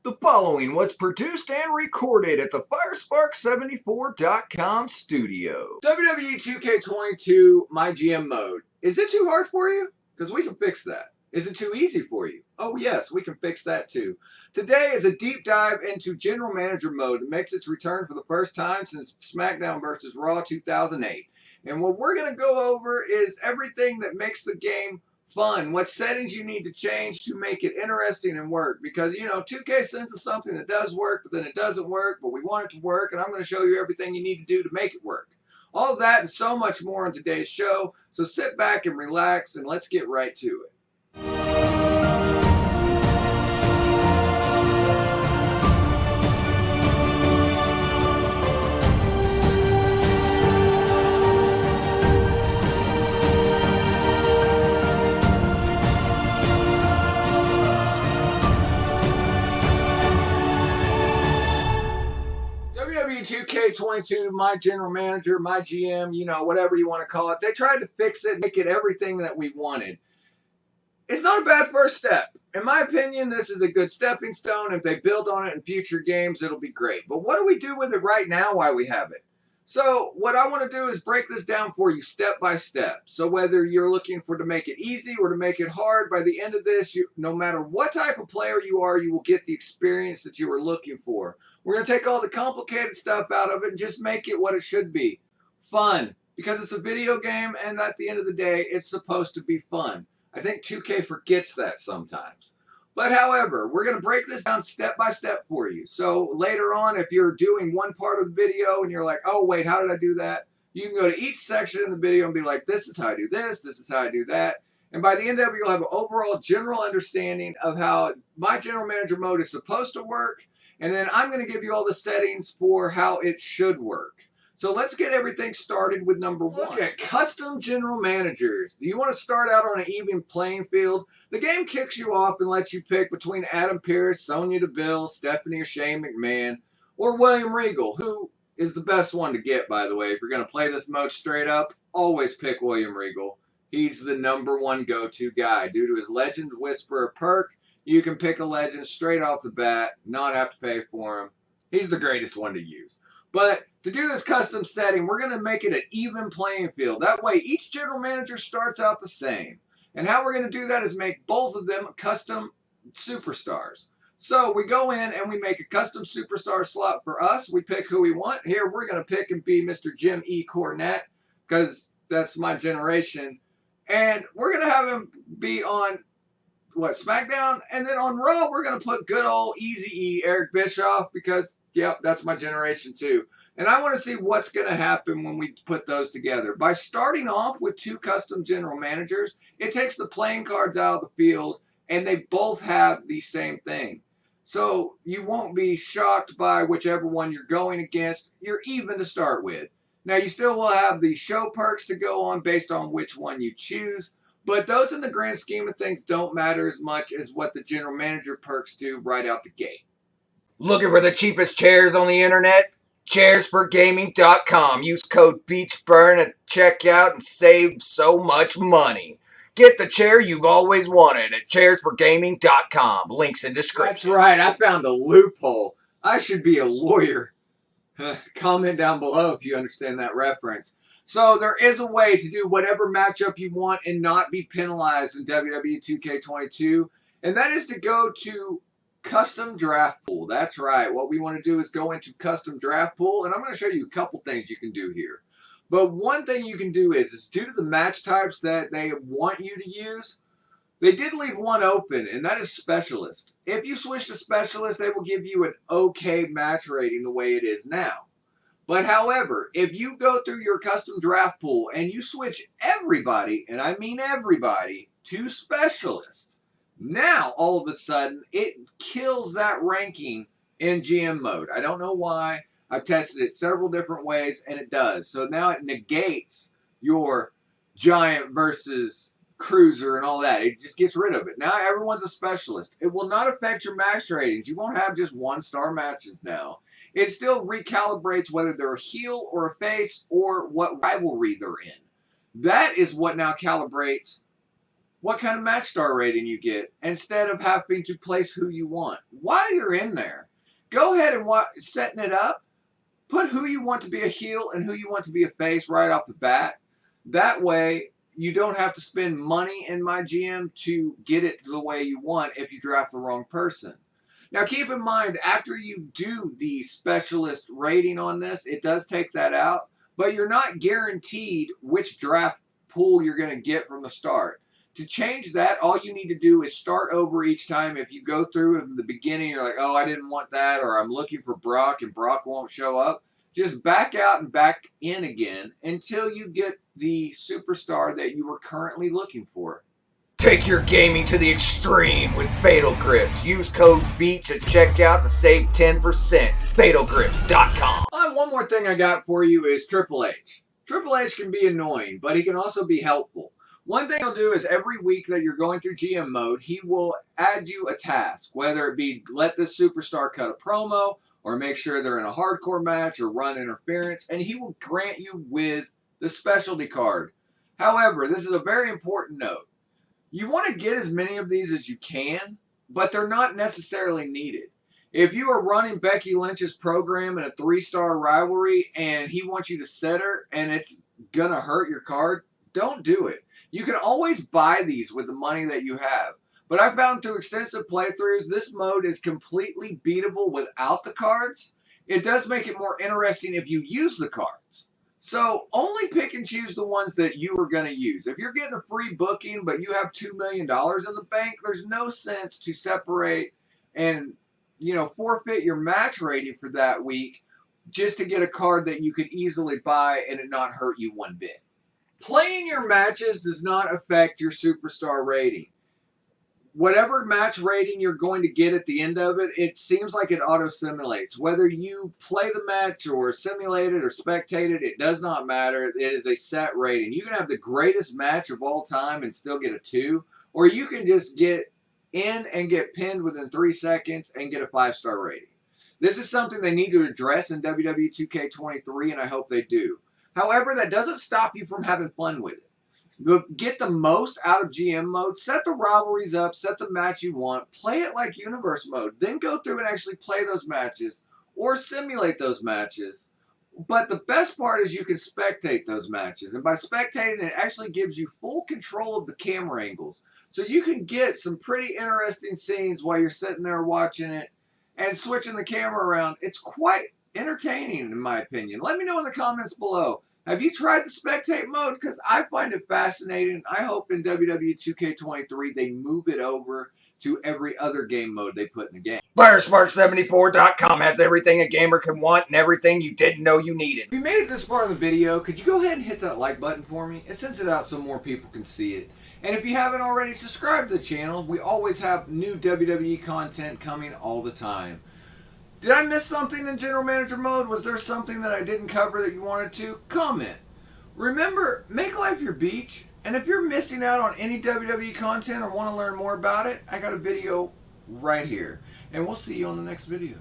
The following was produced and recorded at the Firespark74.com studio. WWE 2k22 MyGM Mode. Is it too hard for you? Because we can fix that. Is it too easy for you? Oh yes, we can fix that too. Today is a deep dive into General Manager Mode that makes its return for the first time since SmackDown vs. Raw 2008. And what we're going to go over is everything that makes the game fun, what settings you need to change to make it interesting and work. Because, 2K sends us something that does work, but then it doesn't work, but we want it to work, and I'm going to show you everything you need to do to make it work. All of that and so much more on today's show, so sit back and relax, and let's get right to it. WWE 2k22, my general manager, my GM, whatever you want to call it. They tried to fix it, make it everything that we wanted. It's not a bad first step. In my opinion, this is a good stepping stone. If they build on it in future games, it'll be great. But what do we do with it right now while we have it? So what I want to do is break this down for you step by step. So whether you're looking for to make it easy or to make it hard, by the end of this, no matter what type of player you are, you will get the experience that you were looking for. We're going to take all the complicated stuff out of it and just make it what it should be. Fun. Because it's a video game, and at the end of the day, it's supposed to be fun. I think 2K forgets that sometimes. But however, we're going to break this down step by step for you. So later on, if you're doing one part of the video and you're like, oh wait, how did I do that? You can go to each section in the video and be like, this is how I do this is how I do that. And by the end of it, you'll have an overall general understanding of how my General Manager Mode is supposed to work. And then I'm going to give you all the settings for how it should work. So let's get everything started with number one. Look at custom general managers. Do you want to start out on an even playing field? The game kicks you off and lets you pick between Adam Pearce, Sonya Deville, Stephanie or Shane McMahon, or William Regal, who is the best one to get, by the way. If you're going to play this mode straight up, always pick William Regal. He's the number one go-to guy. Due to his Legend Whisperer perk, you can pick a legend straight off the bat, not have to pay for him. He's the greatest one to use. But to do this custom setting, we're going to make it an even playing field. That way, each general manager starts out the same. And how we're going to do that is make both of them custom superstars. So we go in and we make a custom superstar slot for us. We pick who we want. Here, we're going to pick and be Mr. Jim E. Cornette, because that's my generation. And we're going to have him be on SmackDown, and then on Raw we're going to put good old Eazy-E Eric Bischoff, because yep, that's my generation too. And I want to see what's going to happen when we put those together. By starting off with two custom general managers, it takes the playing cards out of the field, and they both have the same thing. So you won't be shocked by whichever one you're going against. You're even to start with. Now you still will have the show perks to go on based on which one you choose. But those in the grand scheme of things don't matter as much as what the general manager perks do right out the gate. Looking for the cheapest chairs on the internet? ChairsForGaming.com. Use code BeachBurn at checkout and save so much money. Get the chair you've always wanted at ChairsForGaming.com. Links in description. That's right, I found a loophole. I should be a lawyer. Comment down below if you understand that reference. So there is a way to do whatever matchup you want and not be penalized in WWE 2k22. And that is to go to Custom Draft Pool. That's right. What we want to do is go into Custom Draft Pool. And I'm going to show you a couple things you can do here. But one thing you can do is due to the match types that they want you to use, they did leave one open, and that is Specialist. If you switch to Specialist, they will give you an okay match rating the way it is now. But however, if you go through your custom draft pool and you switch everybody, and I mean everybody, to Specialist, now all of a sudden it kills that ranking in GM mode. I don't know why. I've tested it several different ways, and it does. So now it negates your giant versus cruiser and all that. It just gets rid of it. Now everyone's a Specialist. It will not affect your match ratings. You won't have just 1-star matches now. It still recalibrates whether they're a heel or a face or what rivalry they're in. That is what now calibrates what kind of match star rating you get instead of having to place who you want. While you're in there, go ahead and setting it up. Put who you want to be a heel and who you want to be a face right off the bat. That way, you don't have to spend money in MyGM to get it the way you want if you draft the wrong person. Now, keep in mind, after you do the specialist rating on this, it does take that out, but you're not guaranteed which draft pool you're going to get from the start. To change that, all you need to do is start over each time. If you go through in the beginning, you're like, oh, I didn't want that, or I'm looking for Brock and Brock won't show up. Just back out and back in again until you get the superstar that you were currently looking for. Take your gaming to the extreme with Fatal Grips. Use code BEACH at checkout to save 10%. FatalGrips.com. One more thing I got for you is Triple H. Triple H can be annoying, but he can also be helpful. One thing he'll do is every week that you're going through GM mode, he will add you a task, whether it be let this superstar cut a promo, or make sure they're in a hardcore match, or run interference, and he will grant you with the specialty card. However, this is a very important note. You want to get as many of these as you can, but they're not necessarily needed. If you are running Becky Lynch's program in a 3-star rivalry, and he wants you to set her, and it's going to hurt your card, don't do it. You can always buy these with the money that you have. But I found through extensive playthroughs, this mode is completely beatable without the cards. It does make it more interesting if you use the cards. So only pick and choose the ones that you are going to use. If you're getting a free booking, but you have $2 million in the bank, there's no sense to separate and, forfeit your match rating for that week just to get a card that you could easily buy and it not hurt you one bit. Playing your matches does not affect your superstar rating. Whatever match rating you're going to get at the end of it, it seems like it auto-simulates. Whether you play the match or simulate it or spectate it, it does not matter. It is a set rating. You can have the greatest match of all time and still get a 2, or you can just get in and get pinned within 3 seconds and get a 5-star rating. This is something they need to address in WWE 2k23, and I hope they do. However, that doesn't stop you from having fun with it. Get the most out of GM mode, set the rivalries up, set the match you want, play it like universe mode, then go through and actually play those matches or simulate those matches. But the best part is you can spectate those matches, and by spectating it actually gives you full control of the camera angles. So you can get some pretty interesting scenes while you're sitting there watching it and switching the camera around. It's quite entertaining in my opinion. Let me know in the comments below. Have you tried the spectate mode? Because I find it fascinating. I hope in WWE 2k23 they move it over to every other game mode they put in the game. FireSpark74.com has everything a gamer can want and everything you didn't know you needed. If you made it this far in the video, could you go ahead and hit that like button for me? It sends it out so more people can see it. And if you haven't already, subscribe to the channel. We always have new WWE content coming all the time. Did I miss something in General Manager mode? Was there something that I didn't cover that you wanted to? Comment. Remember, make life your beach. And if you're missing out on any WWE content or want to learn more about it, I got a video right here. And we'll see you on the next video.